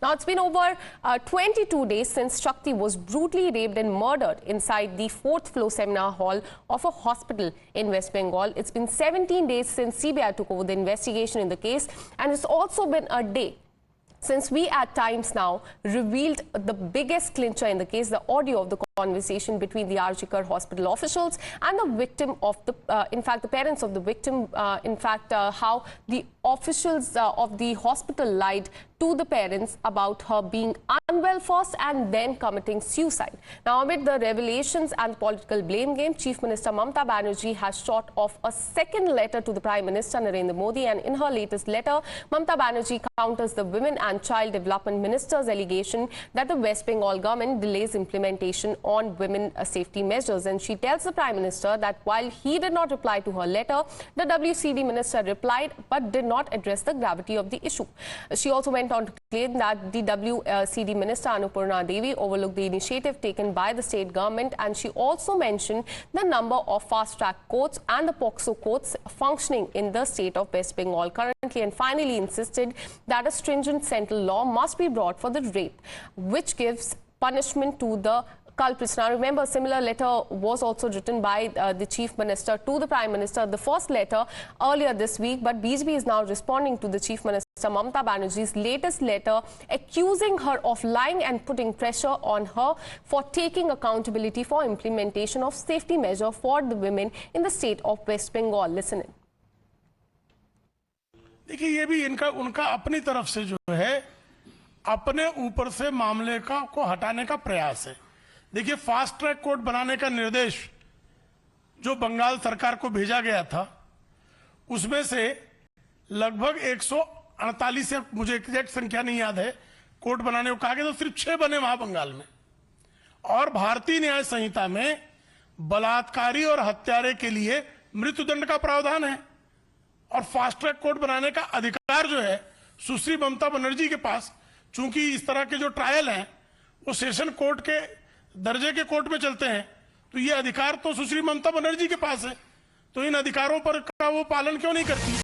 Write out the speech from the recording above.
Now, it's been over 22 days since Shakti was brutally raped and murdered inside the 4th floor seminar hall of a hospital in West Bengal. It's been 17 days since CBI took over the investigation in the case, and it's also been a day since we at times now revealed the biggest clincher in the case, the audio of the conversation between the RG Kar hospital officials and the victim of the, in fact, the parents of the victim, how the officials of the hospital lied to the parents about her being unwell first and then committing suicide. Now, amid the revelations and political blame game, Chief Minister Mamata Banerjee has shot off a second letter to the Prime Minister Narendra Modi, and in her latest letter, Mamata Banerjee counters the Women and Child Development Minister's allegation that the West Bengal government delays implementation on women safety measures. And she tells the Prime Minister that while he did not reply to her letter, the WCD Minister replied but did not address the gravity of the issue. She also went on to claim that the WCD Minister Annapurna Devi overlooked the initiative taken by the state government, and she also mentioned the number of fast-track courts and the POCSO courts functioning in the state of West Bengal currently, and finally insisted that a stringent central law must be brought for the rape, which gives punishment to the culprits. Now, remember, a similar letter was also written by the Chief Minister to the Prime Minister, the first letter earlier this week, but BJP is now responding to the Chief Minister Mamata Banerjee's latest letter, accusing her of lying and putting pressure on her for taking accountability for implementation of safety measure for the women in the state of West Bengal. Listen in. देखिए, ये भी इनका उनका अपनी तरफ से जो है अपने ऊपर से मामले को हटाने का प्रयास है। देखिए, फास्ट ट्रैक कोर्ट बनाने का निर्देश जो बंगाल सरकार को भेजा गया था, उसमें से लगभग 148 या मुझे एग्जैक्ट संख्या नहीं याद है, कोर्ट बनाने को कहा गया, तो सिर्फ 6 बने वहां बंगाल में। और भारतीय न्याय संहिता में बलात्कारी और हत्यारे के लिए मृत्युदंड का प्रावधान है, और फास्ट ट्रैक कोर्ट बनाने का अधिकार जो है सुश्री ममता बनर्जी के पास, चूंकि इस तरह के जो ट्रायल हैं वो सेशन कोर्ट के दर्जे के कोर्ट में चलते हैं, तो ये अधिकार तो सुश्री ममता बनर्जी के पास है, तो इन अधिकारों पर का वो पालन क्यों नहीं करती?